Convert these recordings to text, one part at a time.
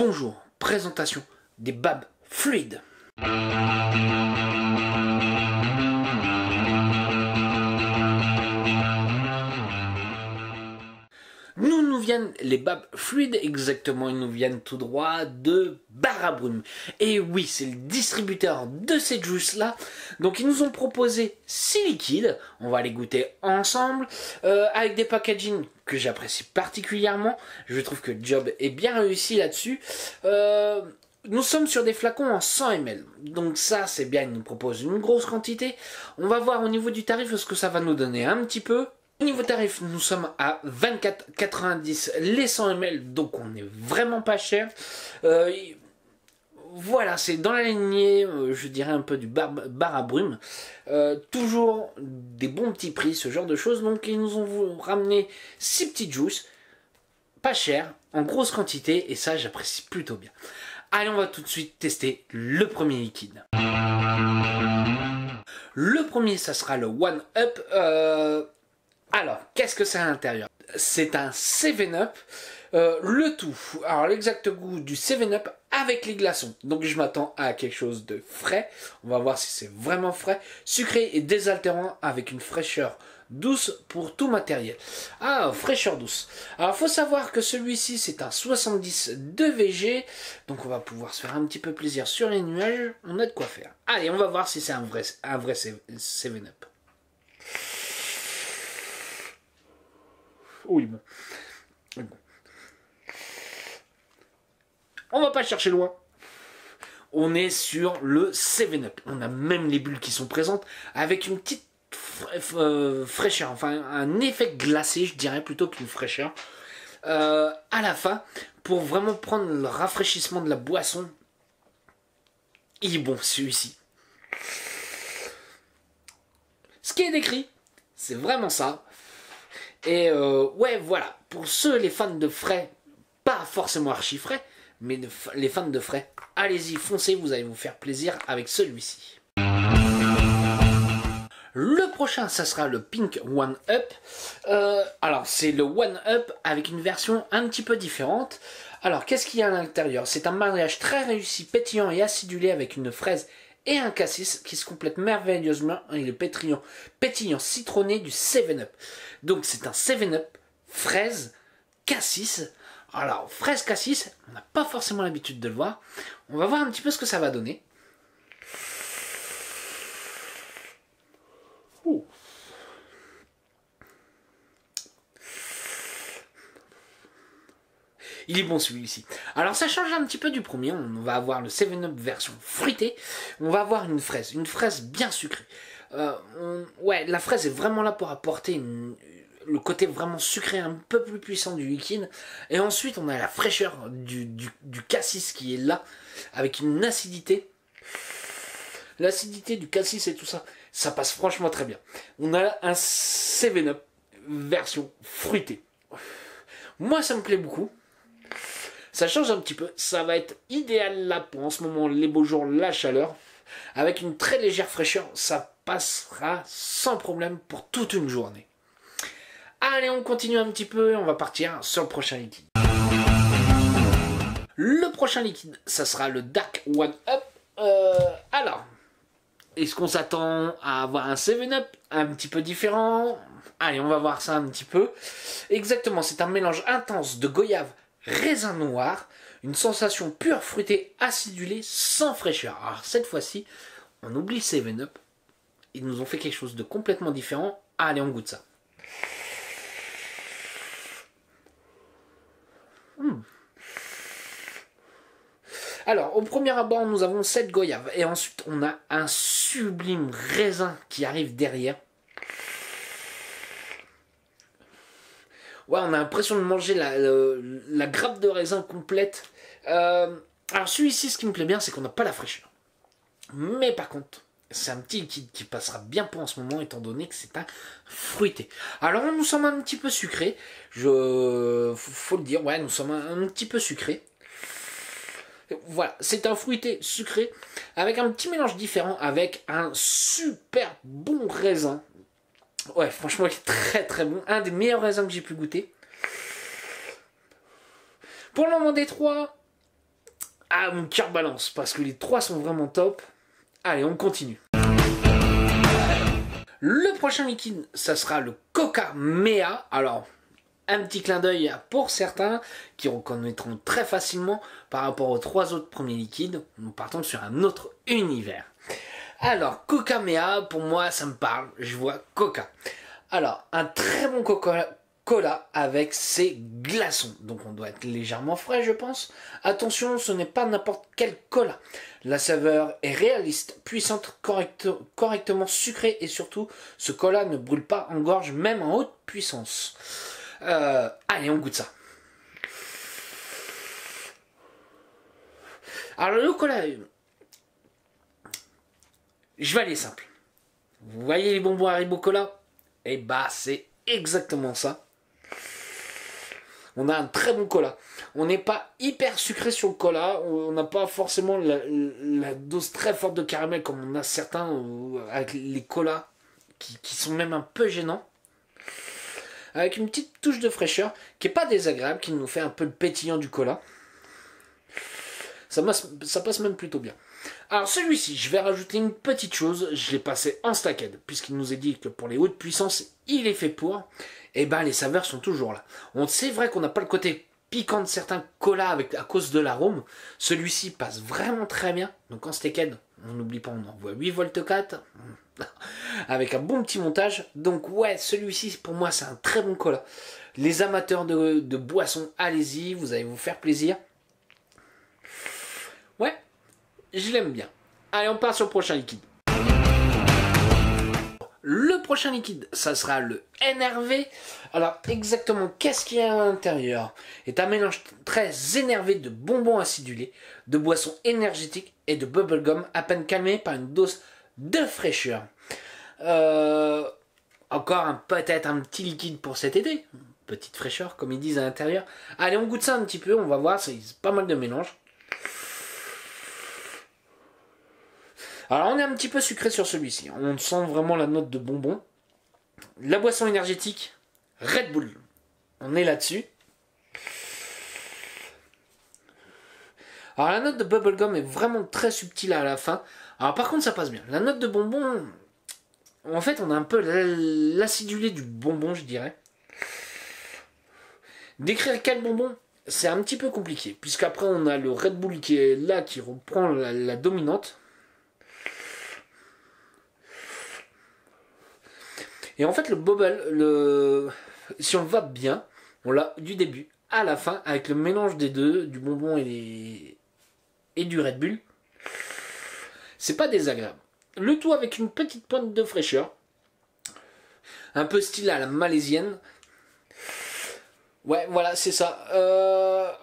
Bonjour, présentation des babs fluides. Nous viennent les babs fluides, exactement, ils nous viennent tout droit de Bar à Brume. Et oui, c'est le distributeur de ces juices là. Donc ils nous ont proposé 6 liquides, on va les goûter ensemble, avec des packaging que j'apprécie particulièrement. Je trouve que le job est bien réussi là-dessus. Nous sommes sur des flacons en 100 ml, donc ça c'est bien, ils nous proposent une grosse quantité. On va voir au niveau du tarif ce que ça va nous donner un petit peu. Au niveau tarif, nous sommes à 24,90 les 100 ml, donc on est vraiment pas cher. Voilà, c'est dans la lignée, je dirais un peu du bar à Brume. Toujours des bons petits prix, ce genre de choses. Donc ils nous ont ramené 6 petites juices, pas cher, en grosse quantité, et ça j'apprécie plutôt bien. Allez, on va tout de suite tester le premier liquide. Le premier, ça sera le One Up. Alors, qu'est-ce que c'est à l'intérieur? C'est un 7-Up, le tout. Alors, l'exact goût du 7-Up avec les glaçons. Donc, je m'attends à quelque chose de frais. On va voir si c'est vraiment frais. Sucré et désaltérant avec une fraîcheur douce pour tout matériel. Ah, fraîcheur douce. Alors, faut savoir que celui-ci, c'est un 70 de VG. Donc, on va pouvoir se faire un petit peu plaisir sur les nuages. On a de quoi faire. Allez, on va voir si c'est un vrai 7-Up. Oui, bon. On va pas chercher loin. On est sur le 7-Up. On a même les bulles qui sont présentes avec une petite fraîcheur, enfin un effet glacé, je dirais, plutôt qu'une fraîcheur. À la fin, pour vraiment prendre le rafraîchissement de la boisson. Il est bon, celui-ci. Ce qui est décrit, c'est vraiment ça. Et ouais, voilà, pour ceux, les fans de frais, pas forcément archi frais, mais les fans de frais, allez-y, foncez, vous allez vous faire plaisir avec celui-ci. Le prochain, ça sera le Pink One Up. Alors, c'est le One Up avec une version un petit peu différente. Alors, qu'est-ce qu'il y a à l'intérieur? C'est un mariage très réussi, pétillant et acidulé avec une fraise et un cassis qui se complète merveilleusement avec le pétillant citronné du 7-Up. Donc c'est un 7-Up, fraise, cassis. Alors fraise, cassis, on n'a pas forcément l'habitude de le voir. On va voir un petit peu ce que ça va donner. Ouh. Il est bon celui-ci. Alors ça change un petit peu du premier. On va avoir le 7-Up version fruitée. On va avoir une fraise bien sucrée. Ouais, la fraise est vraiment là pour apporter le côté vraiment sucré un peu plus puissant du liquide. Et ensuite on a la fraîcheur du cassis qui est là, avec une acidité. L'acidité du cassis et tout ça, ça passe franchement très bien. On a un 7-Up version fruitée. Moi ça me plaît beaucoup. Ça change un petit peu, ça va être idéal là pour en ce moment les beaux jours, la chaleur. Avec une très légère fraîcheur, ça passera sans problème pour toute une journée. Allez, on continue un petit peu et on va partir sur le prochain liquide. Le prochain liquide, ça sera le Dark One Up. Alors, est-ce qu'on s'attend à avoir un 7-Up un petit peu différent? Allez, on va voir ça un petit peu. Exactement, c'est un mélange intense de goyave, raisin noir, une sensation pure fruitée acidulée sans fraîcheur. Alors cette fois-ci, on oublie 7-Up. Ils nous ont fait quelque chose de complètement différent. Allez, on goûte ça. Alors, au premier abord, nous avons cette goyave. Et ensuite, on a un sublime raisin qui arrive derrière. Ouais, on a l'impression de manger la grappe de raisin complète. Alors celui-ci, ce qui me plaît bien, c'est qu'on n'a pas la fraîcheur. Mais par contre, c'est un petit liquide qui passera bien pour en ce moment, étant donné que c'est un fruité. Alors nous sommes un petit peu sucrés. Faut le dire, ouais, nous sommes un petit peu sucrés. Voilà, c'est un fruité sucré, avec un petit mélange différent, avec un super bon raisin. Ouais, franchement, il est très très bon. Un des meilleurs raisins que j'ai pu goûter. Pour le moment des trois, Ah, mon cœur balance, parce que les trois sont vraiment top. Allez, on continue. Le prochain liquide, ça sera le Coca Mea. Alors, un petit clin d'œil pour certains qui reconnaîtront très facilement par rapport aux trois autres premiers liquides. Nous partons sur un autre univers. Alors, Coca Mea, pour moi, ça me parle. Je vois Coca. Alors, un très bon Coca-Cola avec ses glaçons. Donc, on doit être légèrement frais, je pense. Attention, ce n'est pas n'importe quel cola. La saveur est réaliste, puissante, correctement sucrée et surtout, ce cola ne brûle pas en gorge, même en haute puissance. Allez, on goûte ça. Alors, le cola, je vais aller simple. Vous voyez les bonbons Haribo Cola? Eh bah, c'est exactement ça. On a un très bon cola. On n'est pas hyper sucré sur le cola. On n'a pas forcément la dose très forte de caramel comme on a certains avec les colas qui sont même un peu gênants. Avec une petite touche de fraîcheur qui n'est pas désagréable, qui nous fait un peu le pétillant du cola. Ça passe même plutôt bien. Alors celui-ci, je vais rajouter une petite chose, je l'ai passé en stackade, puisqu'il nous est dit que pour les hautes puissances, il est fait pour. Et ben les saveurs sont toujours là. C'est vrai qu'on n'a pas le côté piquant de certains colas à cause de l'arôme. Celui-ci passe vraiment très bien. Donc en stackade, on n'oublie pas, on envoie 8 volts 4 avec un bon petit montage. Donc ouais, celui-ci pour moi c'est un très bon cola. Les amateurs de boissons, allez-y, vous allez vous faire plaisir. Ouais, je l'aime bien. Allez, on part sur le prochain liquide. Le prochain liquide, ça sera le NRV. Alors, exactement, qu'est-ce qu'il y a à l'intérieur? C'est un mélange très énervé de bonbons acidulés, de boissons énergétiques et de bubblegum à peine calmé par une dose de fraîcheur. Encore peut-être un petit liquide pour cet été. Petite fraîcheur, comme ils disent à l'intérieur. Allez, on goûte ça un petit peu, on va voir, c'est pas mal de mélange. Alors on est un petit peu sucré sur celui-ci. On sent vraiment la note de bonbon. La boisson énergétique, Red Bull. On est là-dessus. Alors la note de bubblegum est vraiment très subtile à la fin. Alors par contre ça passe bien. La note de bonbon, en fait on a un peu l'acidulé du bonbon, je dirais. Décrire quel bonbon, c'est un petit peu compliqué. Puisqu'après on a le Red Bull qui est là, qui reprend la dominante. Et en fait, le bubble, si on va bien, on l'a du début à la fin, avec le mélange des deux, du bonbon et du Red Bull. C'est pas désagréable. Le tout avec une petite pointe de fraîcheur. Un peu style à la malaisienne. Ouais, voilà, c'est ça.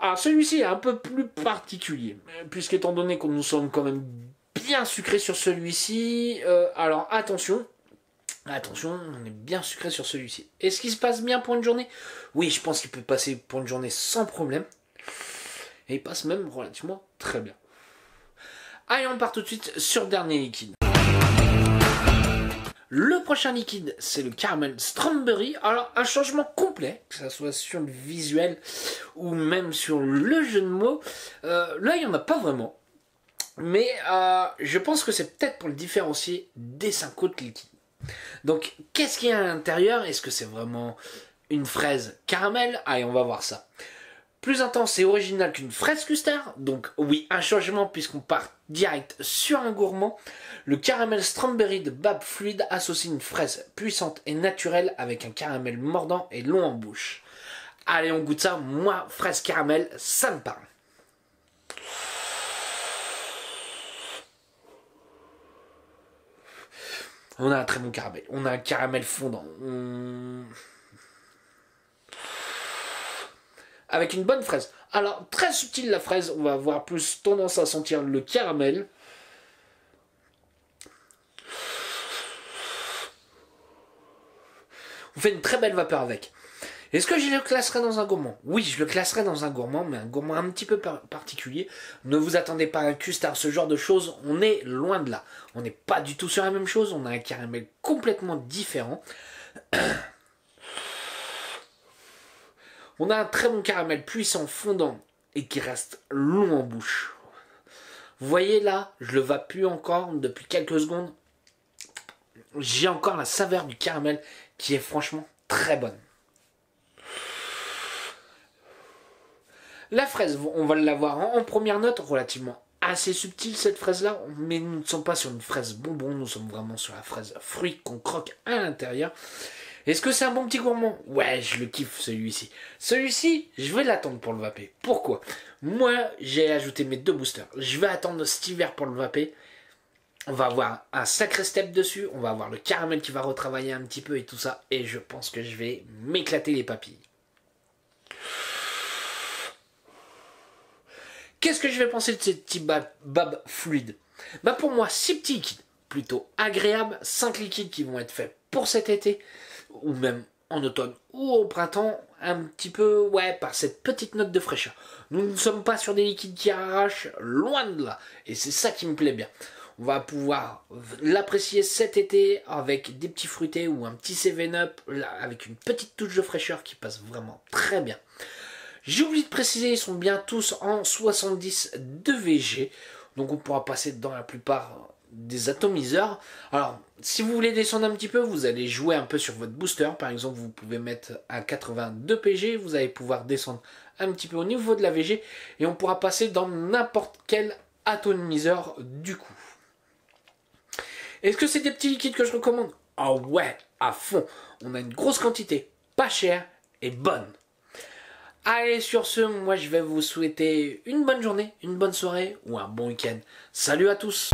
Alors celui-ci est un peu plus particulier. Puisqu'étant donné qu'on nous sommes quand même bien sucrés sur celui-ci. Alors attention. Attention, on est bien sucré sur celui-ci. Est-ce qu'il se passe bien pour une journée? Oui, je pense qu'il peut passer pour une journée sans problème. Et il passe même relativement très bien. Allez, on part tout de suite sur le dernier liquide. Le prochain liquide, c'est le Caramel Strawberry. Alors, un changement complet, que ce soit sur le visuel ou même sur le jeu de mots. Là, il n'y en a pas vraiment. Mais je pense que c'est peut-être pour le différencier des 5 autres liquides. Donc, qu'est-ce qu'il y a à l'intérieur? Est-ce que c'est vraiment une fraise caramel? Allez, on va voir ça. Plus intense et original qu'une fraise custard. Donc, oui, un changement puisqu'on part direct sur un gourmand. Le caramel strawberry de Bab Fluid associe une fraise puissante et naturelle avec un caramel mordant et long en bouche. Allez, on goûte ça. Moi, fraise caramel, ça me parle. On a un très bon caramel. On a un caramel fondant. Avec une bonne fraise. Alors, très subtile la fraise. On va avoir plus tendance à sentir le caramel. On fait une très belle vapeur avec. Est-ce que je le classerai dans un gourmand? Oui, je le classerai dans un gourmand, mais un gourmand un petit peu particulier. Ne vous attendez pas à un custard, ce genre de choses, on est loin de là. On n'est pas du tout sur la même chose, on a un caramel complètement différent. On a un très bon caramel puissant, fondant, et qui reste long en bouche. Vous voyez là, je le vapue encore depuis quelques secondes. J'ai encore la saveur du caramel qui est franchement très bonne. La fraise, on va l'avoir en première note, relativement assez subtile cette fraise-là, mais nous ne sommes pas sur une fraise bonbon, nous sommes vraiment sur la fraise fruit qu'on croque à l'intérieur. Est-ce que c'est un bon petit gourmand? Ouais, je le kiffe celui-ci. Celui-ci, je vais l'attendre pour le vaper. Pourquoi? Moi, j'ai ajouté mes 2 boosters. Je vais attendre cet hiver pour le vaper. On va avoir un sacré step dessus, on va avoir le caramel qui va retravailler un petit peu et tout ça, et je pense que je vais m'éclater les papilles. Qu'est-ce que je vais penser de ces petits bab fluides? Bah pour moi, 6 petits liquides, plutôt agréables, 5 liquides qui vont être faits pour cet été, ou même en automne ou au printemps, un petit peu, ouais, par cette petite note de fraîcheur. Nous ne sommes pas sur des liquides qui arrachent, loin de là, et c'est ça qui me plaît bien. On va pouvoir l'apprécier cet été avec des petits fruités ou un petit 7-up avec une petite touche de fraîcheur qui passe vraiment très bien. J'ai oublié de préciser, ils sont bien tous en 70 de VG, donc on pourra passer dans la plupart des atomiseurs. Alors, si vous voulez descendre un petit peu, vous allez jouer un peu sur votre booster. Par exemple, vous pouvez mettre à 82 PG, vous allez pouvoir descendre un petit peu au niveau de la VG, et on pourra passer dans n'importe quel atomiseur du coup. Est-ce que c'est des petits liquides que je recommande? Ah ouais, à fond. On a une grosse quantité, pas chère et bonne. Allez, sur ce, moi je vais vous souhaiter une bonne journée, une bonne soirée ou un bon week-end. Salut à tous!